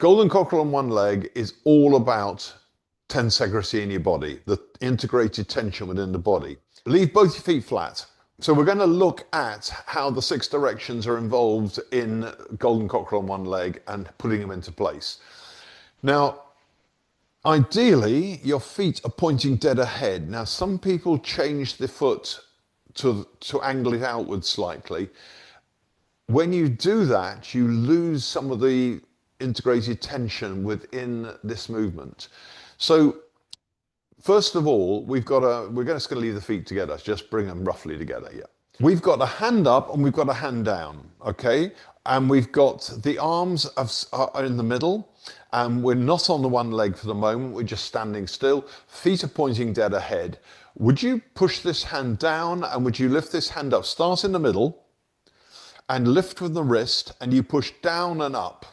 Golden Cockerel on one leg is all about tensegrity in your body, the integrated tension within the body. Leave both your feet flat. So we're going to look at how the 6 directions are involved in Golden Cockerel on one leg and putting them into place. Now, ideally, your feet are pointing dead ahead. Now, some people change the foot to angle it outwards slightly. When you do that, you lose some of the integrated tension within this movement. So first of all, we're just going to leave the feet together, just bring them roughly together. Yeah. We've got a hand up and we've got a hand down, okay? And we've got the arms are in the middle, and we're not on the one leg for the moment, we're just standing still. Feet are pointing dead ahead. Would you push this hand down and would you lift this hand up? Start in the middle and lift with the wrist, and you push down and up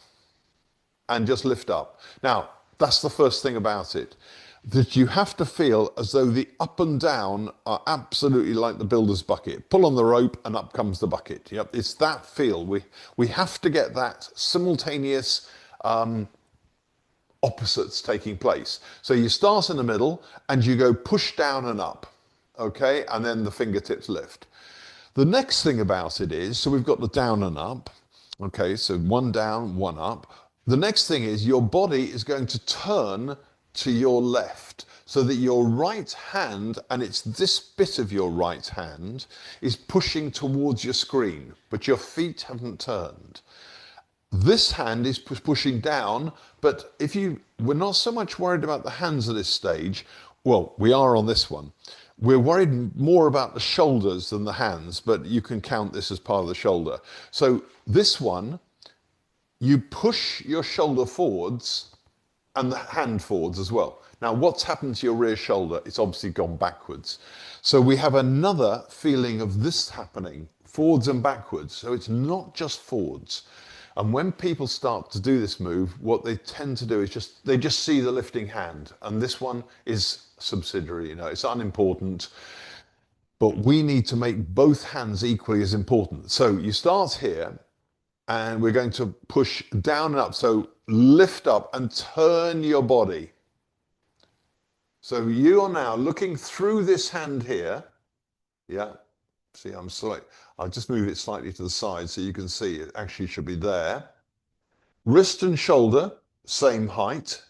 and just lift up. Now, that's the first thing about it, that you have to feel as though the up and down are absolutely like the builder's bucket. Pull on the rope and up comes the bucket. Yep, it's that feel. We have to get that simultaneous opposites taking place. So you start in the middle and you go push down and up, okay? And then the fingertips lift. The next thing about it is, so we've got the down and up, okay? So one down, one up. The next thing is your body is going to turn to your left so that your right hand, and it's this bit of your right hand, is pushing towards your screen, but your feet haven't turned. This hand is pushing down, but we're not so much worried about the hands at this stage. Well, we are on this one. We're worried more about the shoulders than the hands, but you can count this as part of the shoulder. So this one, you push your shoulder forwards and the hand forwards as well. Now, what's happened to your rear shoulder? It's obviously gone backwards. So we have another feeling of this happening, forwards and backwards. So it's not just forwards. And when people start to do this move, what they tend to do is they just see the lifting hand. And this one is subsidiary, it's unimportant. But we need to make both hands equally as important. So you start here, and we're going to push down and up. So lift up and turn your body. So you are now looking through this hand here. Yeah. See, I'll just move it slightly to the side so you can see it actually should be there. Wrist and shoulder, same height.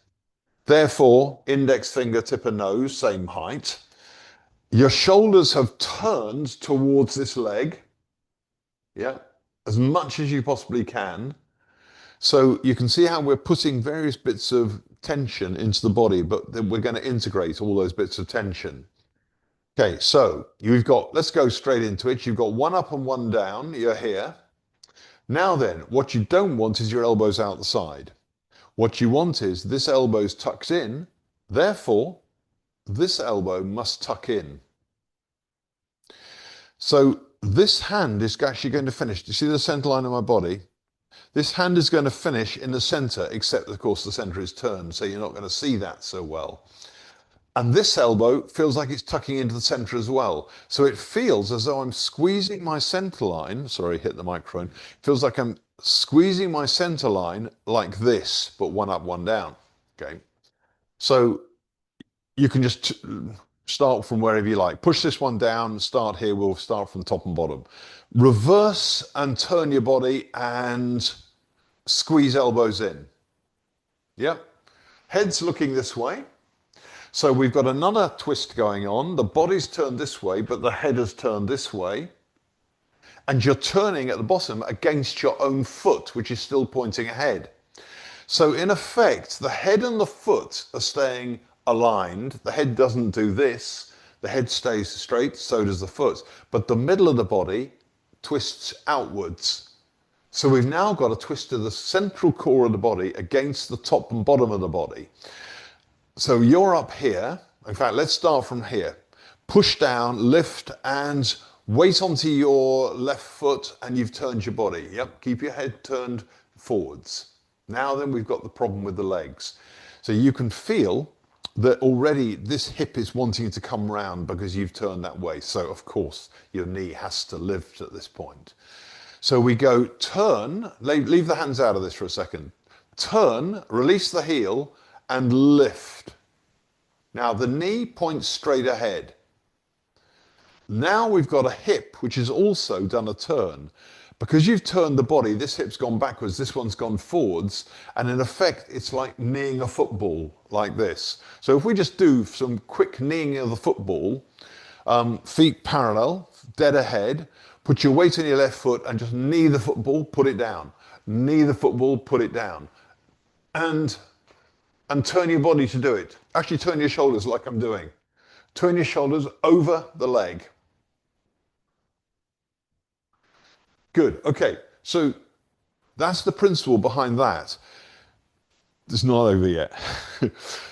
Therefore, index finger, tip and nose, same height. Your shoulders have turned towards this leg. Yeah. As much as you possibly can. So you can see how we're putting various bits of tension into the body, but then we're going to integrate all those bits of tension. Okay, so let's go straight into it. You've got one up and one down, you're here. Now then, what you don't want is your elbows out the side. What you want is this elbow's tucked in, therefore, this elbow must tuck in. So this hand is actually going to finish. Do you see the center line of my body? This hand is going to finish in the center, except of course the center is turned, so you're not going to see that so well. And this elbow feels like it's tucking into the center as well. So it feels as though I'm squeezing my center line. Sorry, hit the microphone. It feels like I'm squeezing my center line like this, but one up, one down. Okay. So you can just start from wherever you like. Push this one down, start here. We'll start from top and bottom. Reverse and turn your body and squeeze elbows in. Yep. Head's looking this way. So we've got another twist going on. The body's turned this way, but the head has turned this way. And you're turning at the bottom against your own foot, which is still pointing ahead. So in effect, the head and the foot are staying aligned. The head doesn't do this. The head stays straight, so does the foot. But the middle of the body twists outwards. So we've now got a twist of the central core of the body against the top and bottom of the body. So you're up here. In fact, let's start from here. Push down, lift, and weight onto your left foot, and you've turned your body. Yep, keep your head turned forwards. Now then, we've got the problem with the legs. So you can feel that already this hip is wanting to come round because you've turned that way. So, of course, your knee has to lift at this point. So we go turn, leave the hands out of this for a second. turn, release the heel, and lift. Now the knee points straight ahead. Now we've got a hip which has also done a turn. Because you've turned the body, this hip's gone backwards, this one's gone forwards, and in effect it's like kneeing a football, like this. So if we just do some quick kneeing of the football, feet parallel, dead ahead, put your weight on your left foot and just knee the football, put it down. Knee the football, put it down. And turn your body to do it. Actually turn your shoulders like I'm doing. Turn your shoulders over the leg. Good, okay, so that's the principle behind that. It's not over yet.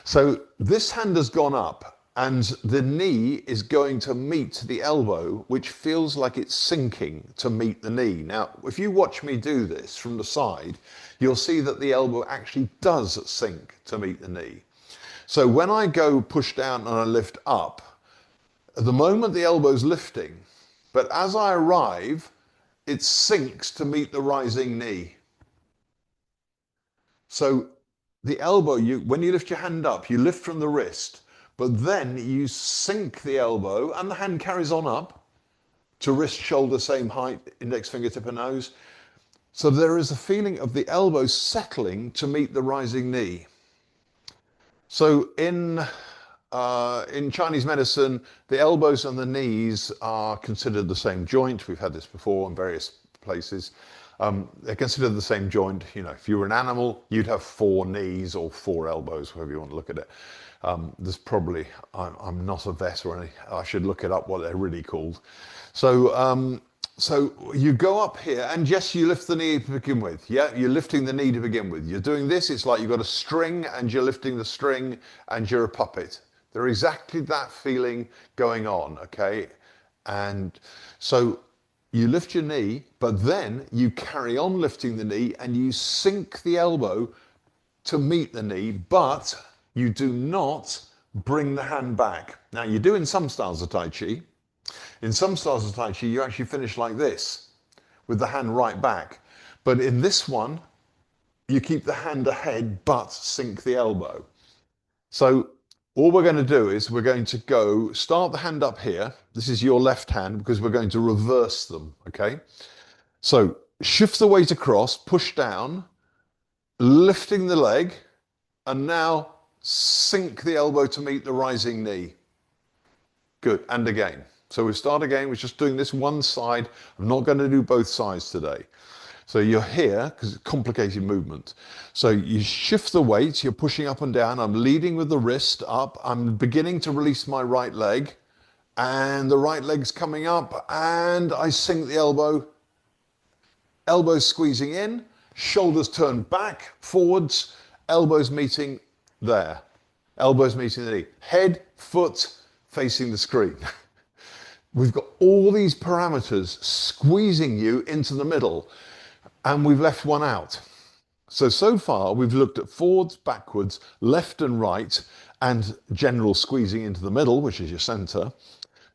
So this hand has gone up and the knee is going to meet the elbow, which feels like it's sinking to meet the knee. Now, if you watch me do this from the side, you'll see that the elbow actually does sink to meet the knee. So when I go push down and I lift up, at the moment the elbow's lifting, but as I arrive, it sinks to meet the rising knee. So the elbow, when you lift your hand up, you lift from the wrist, but then you sink the elbow and the hand carries on up to wrist, shoulder, same height, index, fingertip and nose. So there is a feeling of the elbow settling to meet the rising knee. So in Chinese medicine, the elbows and the knees are considered the same joint. We've had this before in various places. They're considered the same joint. You know, if you were an animal, you'd have 4 knees or 4 elbows, however you want to look at it. There's probably, I'm not a vet or anything. I should look it up what they're really called. So, so you go up here and yes, you lift the knee to begin with. Yeah, you're lifting the knee to begin with. You're doing this, it's like you've got a string and you're lifting the string and you're a puppet. There's exactly that feeling going on, okay? And so you lift your knee, but then you carry on lifting the knee and you sink the elbow to meet the knee, but you do not bring the hand back. Now you do in some styles of Tai Chi. In some styles of Tai Chi, you actually finish like this, with the hand right back. But in this one, you keep the hand ahead, but sink the elbow. So all we're going to do is we're going to go, start the hand up here. This is your left hand because we're going to reverse them, okay? So shift the weight across, push down, lifting the leg, and now sink the elbow to meet the rising knee. Good, and again. So we start again, we're just doing this one side. I'm not going to do both sides today. So you're here, because it's a complicated movement. So you shift the weight, you're pushing up and down. I'm leading with the wrist up. I'm beginning to release my right leg. And the right leg's coming up. And I sink the elbow. Elbows squeezing in. Shoulders turn back, forwards. Elbows meeting there. Elbows meeting the knee. Head, foot, facing the screen. We've got all these parameters squeezing you into the middle. And we've left one out. So far we've looked at forwards, backwards, left and right, and general squeezing into the middle, which is your center.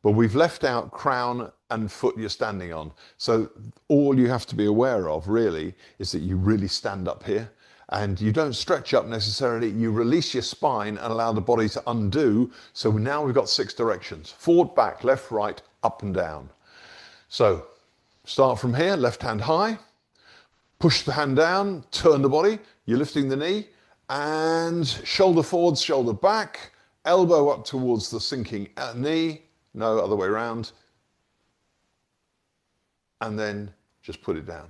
But we've left out crown and foot you're standing on. So all you have to be aware of really is that you really stand up here and you don't stretch up necessarily. You release your spine and allow the body to undo. So now we've got 6 directions: forward, back, left, right, up and down. So start from here, left hand high. Push the hand down, turn the body, you're lifting the knee, and shoulder forwards, shoulder back, elbow up towards the sinking knee, no, other way around, and then just put it down.